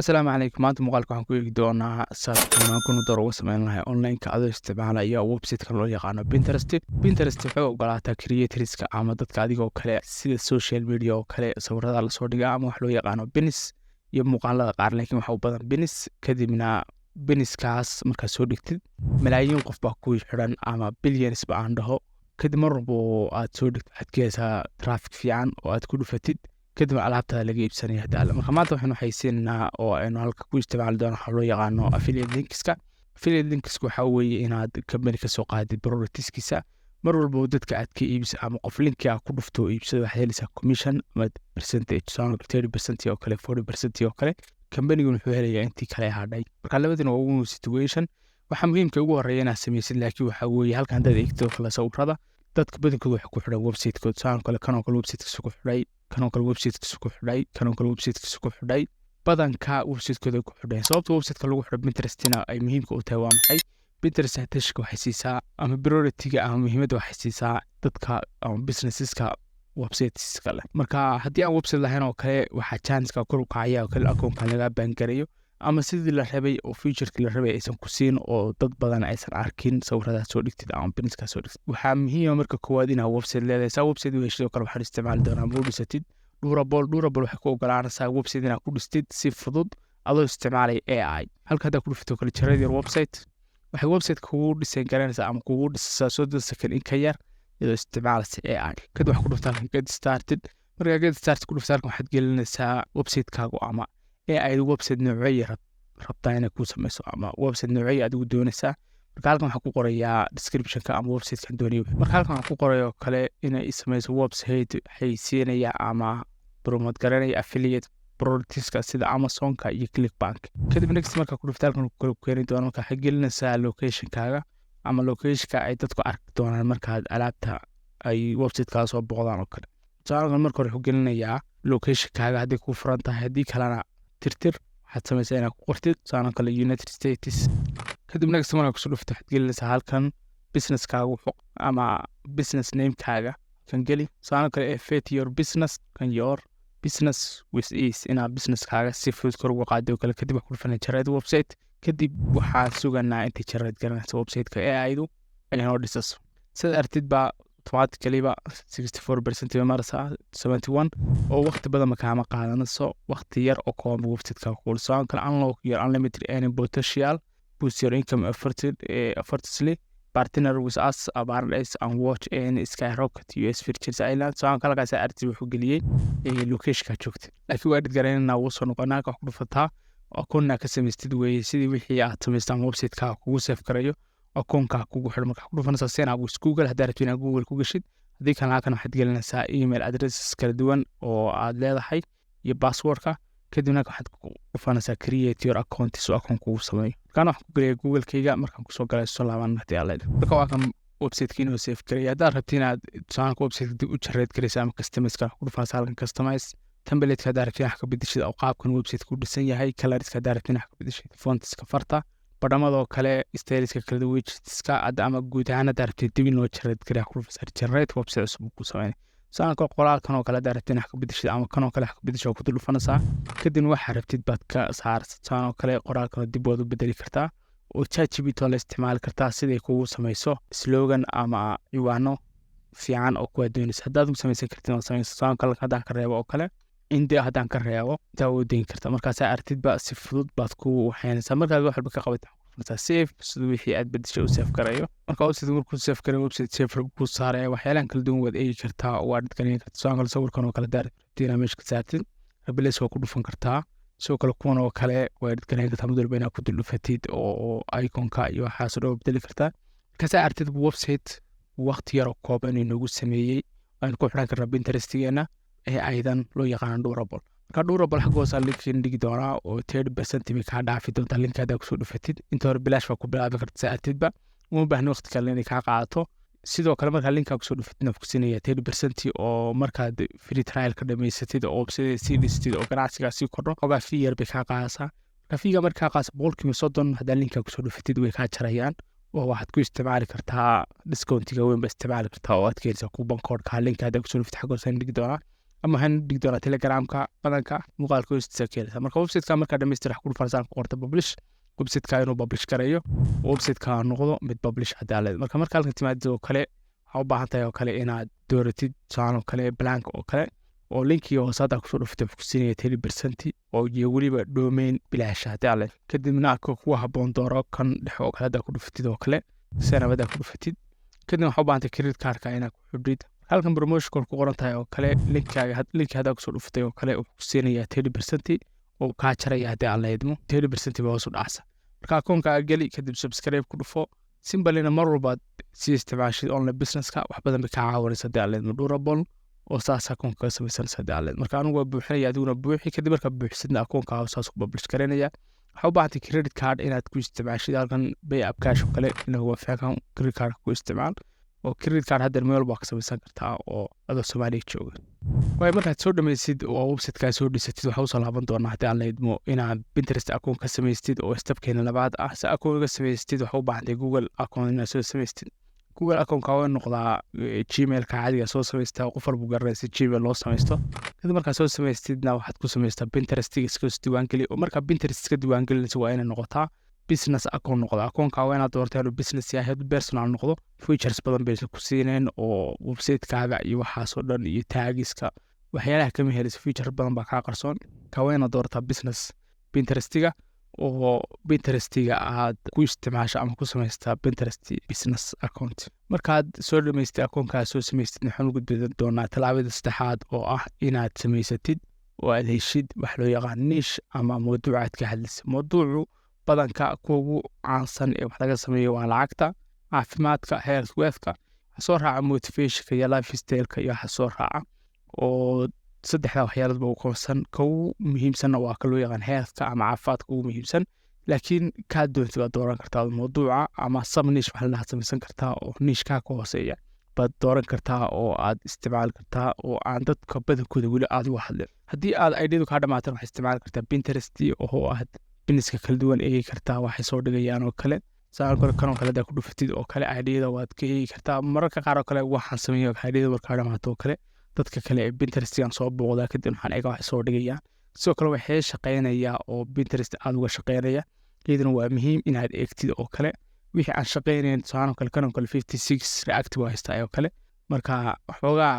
Asalaamu calaykum. Maanta muuqaalka waxaan ku eegi doonaa sawirkan ku door uga sameyn lahaa online-ka adoo isticmaalaya website-ka loo yaqaano Pinterest. Pinterest waxay ogolaataa creatorska ama dadka adigoo kale sida social media oo kale sawirada la soo dhigaa ama wax loo yaqaano pins iyo muuqaalada qaar, laakiin waxa u badan pins. Kadibna pinskaas markaad soo dhigtid malaayiin qof baa ku xidhan ama billions ba aan dhaho. kadib mar walba oo aad soo dhigtid waxaad ka helaysaa traffic fiican oo aad ku dhufatid, kadib alaabtada laga iibsanaya hadda. Marka maanta waxaanu haysiinaa oo aynu halka ku isticmaali doono waxa loo yaqaano affiliate linkska. Affiliate linkska waxa weeye inaad company ka soo qaadid productskiisa mar walba oo dadka aad ka iibso ama qof linki aad ku dhufto oo iibsado waxaad helaysaa commission ama percentage, saan 30% oo kale 40% oo kale. Company-gu wuxuu helayaa intii kale hadhay. Marka labadana waa ugu situation. Waxa muhiimka ugu horeeya inaad samaysid, laakiin waxa weeye halkan haddaad eegto kala sawirada dadka badankooda waxay ku xidhan website-kooda. Saan kale kanoo kale website-kiisa ku xidhay, kanoo kale website-kiisa ku xidhay, kanoo kale website-kiisa ku xidhay. Badanka website-kooda ku xidhay. Sababta website-ka lagu xidho Pinterest-na ay muhiimka u tahay waa maxay? Pinterest attention waxay siisaa ama priority-ga ama muhiimadda waxay siisaa dadka ama businesses-ka websites-ka leh. Marka haddii aan website lahayn oo kale waxaa chance-ka kor u kacaya oo kale akoonka laga ban gareeyo ama sidii la rabay oo feature-kii la rabay aysan ku siin oo dad badan aysan arkin sawiradaad soo dhigtid ama pinska soo dhigtid. Waxaa muhiim marka koowaad inaad website leedahay. Saa website u heshid oo kale waxaad isticmaali doonaa ma u dhisatid Durable waxay ku ogolaanaysaa website inaad ku dhistid si fudud adoo isticmaalaya AI. Halka haddaad ku dhuftid oo kale generate your website waxay website kugu design garanaysaa ama kugu dhisaysaa 30 second in ka yar iyadoo isticmaalaysa AI. Kadib waxaad ku dhuftaa get started. Markaa get started ku dhuftaa waxaad gelinaysaa website-kaagu ama AI website noocyo rabtaa inay ku samayso ama website noocyo adigu doonaysaa. Marka halkan waxaan ku qorayaa description-ka ama website-kan doonayo. Marka halkan waxaan ku qorayo kale inay samayso website xayeysiinaya ama promote garanaya affiliate productska sida Amazon-ka iyo Clickbank. Kadib next marka ku dhuftaa halkan ku keeni doono marka waxaad gelinaysaa location-kaaga ama location-ka ay dadku arki doonaan markaad alaabta ay website-kaaga soo booqdaan oo kale. Tusaale marka hore wuxuu gelinayaa location-kaaga haddii ku furan tahay, haddii kalena tirtir waxaad samaysaa inaad ku qortid tusaale kale United States. kadib next marka kusoo dhufto waxaad gelinaysaa halkan business-kaaga ama business name-kaaga kan geli. Tusaale kale fit your business kan your business with ease inaad business-kaaga si fudud kor uga qaado oo kale. Kadib waxaad ku dhufanay generate website. Kadib waxaan suganaa intii generate garanaysa website-ka AI-du ay noo dhisaso. Sida artid baa automatically ba 64% bay maraysaa 71 oo waqti badan ma kaama qaadanayso, waqti yar oo kooban website-ka ku soo kale unlock your unlimited earning potential, boost your income effortlessly, partner with us awareness and watch and skyrocket US Virgin Islands. Soo kale kaas artid wuxuu geliyay location-ka joogta. Laakiin waa dhid garanayna wuu soo noqonaa ka ku dhufataa akoonna ka samaystid weeye sidii wixii aad samaystaan website-ka kugu save garayo akoonka kugu xidhan. Marka ku dhufanaysaa sina Google haddaad rabtid inaad Google ku gashid, haddii kalena halkan waxaad gelinaysaa email addresses kala duwan oo aad leedahay iyo password-ka. kadibna waxaad ku dhufanaysaa create your account si akoon kugu sameeyo. Markaan waxaan ku geliyaa Google-kayga markaan kusoo galay soo laaban hadii aad leedahay. Marka waa kan website-kiina oo save gareeya. Haddaad rabtid inaad tusaale website dib u generate garaysa ama customize-ka ku dhufanaysaa halkan customize template-ka haddaad rabtid wax ka bedeshid oo qaabkan website ku dhisan yahay, colors-ka haddaad rabtid wax ka bedeshid, fonts-ka farta badhamadoo kale styleska kala duwan widgets-ka ama guud ahaan haddaad rabtid dib in loo generate gareeya ku dhufanaysaa generate website cusub ku sameynay. saan kale qoraalkan oo kale haddaad rabtid wax ka bedeshid ama kanoo kale wax ka bedesho oo ku dhufanaysaa. kadib waxaad rabtid baad ka saaraysaa. saan oo kale qoraalkan dib waad u bedeli kartaa oo ChatGPT la isticmaali kartaa siday kugu samayso slogan ama ciwaano fiican oo kuwa doonaysa. haddaad u samaysan kartid oo samayso saan kale haddaan ka reebo oo kale indii haddaan ka reebo intaa u deyn kartaa. markaas artidba si fudud baad ku waxaynaysaa. markaad wax walba ka qabataa save sidoo wixii aad bedeshay u save garayo. marka website markuu save garayo website save ku saaraya waxyaalaan kala duwan waad eegi kartaa oo waad garan kartaa. soo kale sawirkan oo kale daartiina meesha ka saartid replace waa ku dhufan kartaa. soo kale kuwan oo kale waad garan kartaa mid walba inaad ku dhufatid oo icon-ka iyo waxaas oo bedeli kartaa. markaas artid website waqti yar oo kooban inuu sameeyay aan ku xiran karnaa Pinterest-geena ee aydan loo yaqaan Durable. marka Durable xagoosa linkin dhigi doonaa oo 30% bay ka dhaafi doontaa linkaada ku soo dhufatid. inta hore bilaash waa ku bilaabi kartaa artidba uma baahna waqti kale inay ka qaato. sidoo kale marka linka ku soo dhufatid ku siinaya 30% oo markaad free trial ka dhameysatid oo website si dhistid oo ganacsiga si kordho oga fee yar bay ka qaadaysaa. fiiga marka qaas 30% haddii linka ku soo dhufatid way ka jarayaan oo waxaad ku isticmaali kartaa discount-iga weyn ba isticmaali kartaa oo aad ka heleysaa coupon code-ka linkaada ku soo dhufatid xagoosa dhigi doonaa. ama waxaan dhigi doonaa telegramka badanka muuqaalka hoostiisa ka heleysaa. Marka websiteka markaa dhamaystir wax ku farsaan ku qorta publish, websiteka inuu publish gareeyo, websiteka noqdo mid publish cadaalad. Marka halkan timaado oo kale waxaa u baahan tahay oo kale inaad dooratid tusaale oo kale blank oo kale oo linkiga hoose hadda kusoo dhuftay ku siinaya 10% oo iyo weliba domain bilaash cadaalad. kadibna kuwa habboon dooro kan dhex oo kale hadda ku dhuftid oo kale sanabada ku dhuftid. kadib waxaa u baahan tahay credit cardka inaad ku xidhid. halkan promotion code ku qoran tahay oo kale linkiga hadda kusoo dhuftay oo kale uu ku siinaya 10% oo kaa jaraya haddii aan la idmo 10% baa hoos u dhacsa. marka akoonka geli kadib subscribe ku dhufo. simbalina mar walba si isticmaashid online businesska wax badan bay kaa caawinaysa haddii aan la idmo durable oo saas akoonka ka samaysanaysa haddii aan la idmo. marka anigu waa buuxinaya adiguna buuxi kadib markaa buuxisidna akoonka saas ku publish garanaya. waxaa u baahan tahay credit card inaad ku isticmaashid halkan pay up cash oo kale inaad waafaaqan credit card ku isticmaal oo credit card hadda meel walba ka samaysan kartaa oo adoo Soomaaliya jooga. markaad soo dhamaysid oo websiteka soo dhisatid waxaa u soo laaban doonaa haddii aan la idmo inaad Pinterest account ka samaystid oo stepkeena labaad ah. si account ka samaystid waxaa u baahan tahay Google account inaad soo samaystid. Google account ka waa noqdaa Gmail ka caadiga soo samaystaa qof walba garanaysa Gmail loo samaysto. kadib markaad soo samaystidna waxaad ku samaystaa Pinterest iska diiwaangeli oo markaa Pinterest iska diiwaangelinaysa waa inay noqotaa business account noqdo. akoonka waa inaad doortaa inuu business yahay personal noqdo. features badan bay ku siineen oo website-kaaga iyo waxaas oo dhan iyo tagiska waxyaalaha kama helayso feature badan baa kaa qarsoon. ka waa inaad doortaa business Pinterestiga oo Pinterestiga aad ku isticmaasho ama ku samaystaa Pinterest business account. markaad soo dhamaystay akoonkaa soo samaystid waxaan ugu gudbi doonaa talaabada saddexaad oo ah inaad samaysatid oo aad heshid wax loo yaqaan niche ama mawduuc aad ka hadlaysa. mawduucu badanka kuwa ugu caansan ee wax laga sameeyo waa lacagta, caafimaadka, health wealthka, soo raaca motivationka iyo lifestyle-ka iyo waxa soo raaca oo saddexda waxyaaloodba u koobsan. ka ugu muhiimsanna waa ka loo yaqaan healthka ama caafimaadka ugu muhiimsan, laakiin kaa doontid baad dooran kartaa mawduuca ama sub niche wax la samaysan kartaa oo niche-kaa ka hooseeya baad dooran kartaa oo aad isticmaali kartaa oo aan dadka badankooda weli aad uga hadlin. haddii aad ideyadu kaa dhamaatan waxaad isticmaali kartaa Pinterest oo aad businesska kala duwan eegi kartaa waxay soo dhigayaan oo kale. saan kale kanoo kale haddaad ku dhufatid oo kale ideyada waad ka eegi kartaa. mararka qaar oo kale waxaan sameeyo ideyada markaa dhamaato oo kale dadka kale ee Pinterestigan soo booqdaa kadib waxaan eega waxay soo dhigayaan. sidoo kale waxay shaqeynayaa oo Pinterest aad uga shaqeynaya iyadana waa muhiim inaad eegtid oo kale wixii aan shaqeynayn. saan kale kanoo kale 56 reactive haystaa oo kale. marka waxoogaa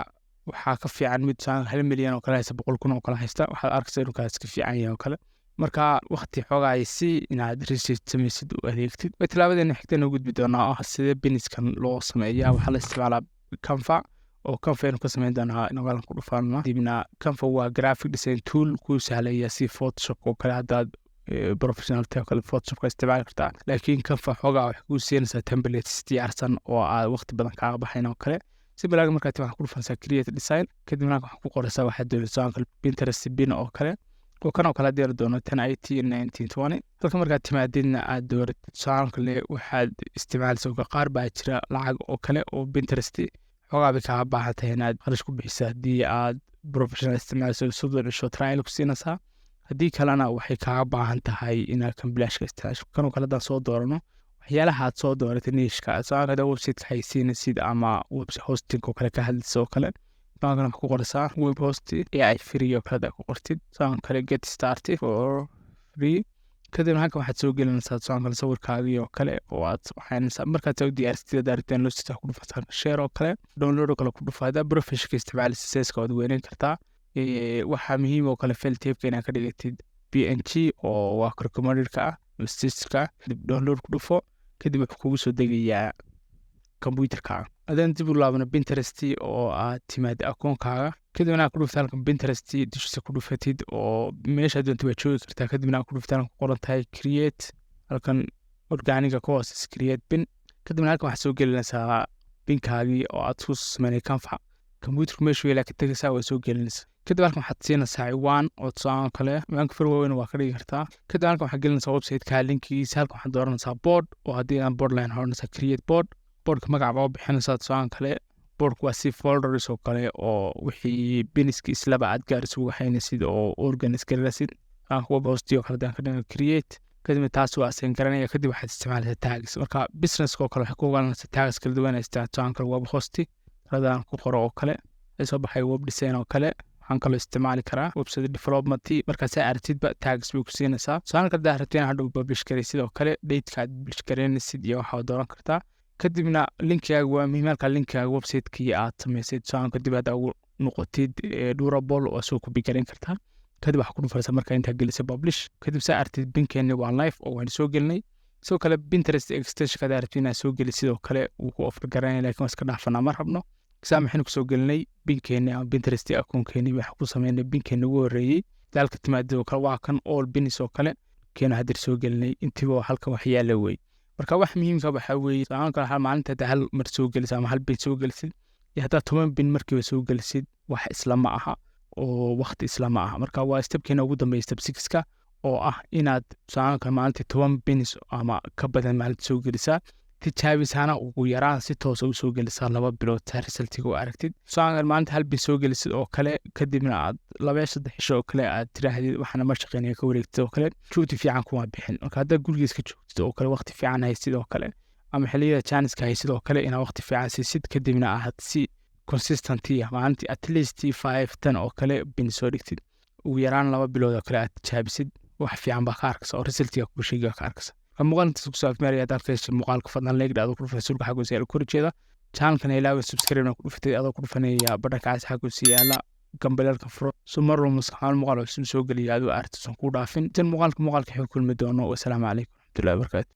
waxaa ka fiican mid saan 1 milyan oo kale haysta 100,000 oo kale haysta waxaad arkaysaa inuu kaas ka fiican yahay oo kale. marka waqti xoogaa si inaad research samaysid oo adeegtid. talaabadeenna xigtana gudbi doonaa ah sida businesskan loo sameeyaa. waxaa la isticmaalaa Canva oo Canva inuu ka sameyn doonaa inagaalan ku dhufaanna. dibna Canva waa graphic design tool kuu sahlaya si Photoshop oo kale haddaad professional tahay oo kale Photoshop ka isticmaali kartaa. laakiin Canva xoogaa waxay kuu siinaysaa templates diyaarsan oo aad waqti badan kaaga baxayn oo kale. si balaaga markaad waxaad ku dhufanaysaa create design kadibna waxaad ku qoraysaa waxaad doonaysaa Pinterest bin oo kale oo kan oo kale diyaar doono 1080 1920. halka markaad timaadidna aad dooratid saan kale waxaad isticmaalaysaa qaar baa jira lacag oo kale oo Pinterest xoogaa bay kaaga baahan tahay inaad qarash ku bixisaa haddii aad professional isticmaalayso soddon cisho trial ku siinaysaa. haddii kalena waxay kaaga baahan tahay inaad kan bilashka isticmaasho. kanoo kale haddaan soo doorano waxyaalaha aad soo dooratay niishka saan kale website-ka haysiinaysid ama website hosting oo kale ka hadlaysa oo kale waxaad ku qoraysaa web host AI free oo kale ku qortid. saan kale get started for free kadib halkan waxaad soo gelinaysaa saan kale sawirkaagii oo kale oo aad waxaanaysaa markaad soo diyaaristid daarteen loo sita ku dhufataa share oo kale download oo kale ku dhufayda professional isticmaalisa sidaas waad weyneen kartaa. waxaa muhiim oo kale file tape inaad ka dhigatid PNG oo waa recommended-ka ah message-ka kadib download ku dhufo kadib wuxuu kugu soo degayaa computer-ka. adaan dib u laabano Pinterest oo aad timaad akoonkaaga kadib inaad ku dhuftaa halkan Pinterest dushiisa ku dhufatid oo meesha doonto waa joogi kartaa. kadib inaad ku dhuftaa halkan ku qoran tahay create halkan organiga ka hoose create bin kadib halkan waxaad soo gelinaysaa binkaagii oo aad ku sameynay Canva. computer meeshu ilaa ka tagaysaa waa soo gelinaysaa. kadib halkan waxaad siinaysaa ciwaan oo saan kale ciwaanka farweyn waa ka dhigi kartaa. kadib halkan waxaad gelinaysaa website-ka linkigiisa. halkan waxaad dooranaysaa board oo haddii aan board line horanaysaa create board. boardka magaca baa bixinaysaa saan kale. boardku waa si folders oo kale oo wixii biniski islaba aad gaarayso uga haynaysid oo organize garaysid. web host oo kale daan ka dhigay create kadib taas waa asign garanaya. kadib waxaad isticmaalaysaa tags. marka business oo kale waxay ku ogaanaysaa tags kala duwan isticmaalka web host radaan ku qoro oo kale ay soo baxay web design oo kale waxaan kaloo isticmaali karaa website development markaas aad aragtidba tags bay ku siinaysaa saan ka daarteen hadhow publish garay sidoo kale date-ka aad publish gareynaysid iyo waxaa dooran kartaa kadibna linkaaga waa muhiim halka linkaaga website-kii aad samaysid saan kadib aad ugu noqotid durable oo soo copy gareyn kartaa kadib waxaa ku dhufaraysaa markaa intaa gelisay publish kadib saa aragtid binkeeni waa live oo waan soo gelinay sidoo kale Pinterest extension ka aragtid inaad soo gelisid sidoo kale uu ku offer gareynay laakiin iska dhaafana ma rabno maxaynu kusoo gelinay binkeeni ama Pinterest account-keeni waxaan ku sameynay binkeeni ugu horeeyay dalka timaado kale waa kan all business oo kale keena hadir soo gelinay intiba halkan wax yaala way marka wax muhiimka waxa weeye saan kala hal maalinta hal mar soo gelisay ama hal bin soo gelisid iyo hadaa 10 bin markiiba soo gelisid wax isla ma aha oo waqti isla ma aha marka waa stepkeena ugu dambeeyay step 6ka oo ah inaad saan kala maalinta 10 bin ama ka badan maalinta soo gelisaa tijaabisana ugu yaraan si toos ah u soo gelisaa 2 bilood resultiga oo aragtid saan maalinta hal bin soo gelisid oo kale kadibna aad 2-3 cisho oo kale aad tiraahdid waxana ma shaqeynaya ka wareegtid oo kale juhdi fiican kuma bixin marka hadda gurigiisa ka joogtid oo kale waqti fiican haysid oo kale ama xilliyada chance-ka haysid oo kale ina waqti fiican siisid kadibna aad si consistent maalintii at least 5-10 oo kale bin soo dhigtid ugu yaraan 2 bilood oo kale aad tijaabisid wax fiican baa ka arkaysa oo resultiga ku sheegay ka arkaysa muuqaalka ku saabsan aad arkayso muuqaalka fadlan like aad ku dhufaysulka xagga si ku horjeeda channel-kan ilaahay subscribe ku dhuftay aad ku dhufanaya badhakaas xagga si yaala gambalelka furo sumaro maskaxan muuqaal soo geliya aad u aragtid ku dhaafin tan muuqaalka xigta kulmi doono wassalaamu calaykum warahmatullahi wabarakatuh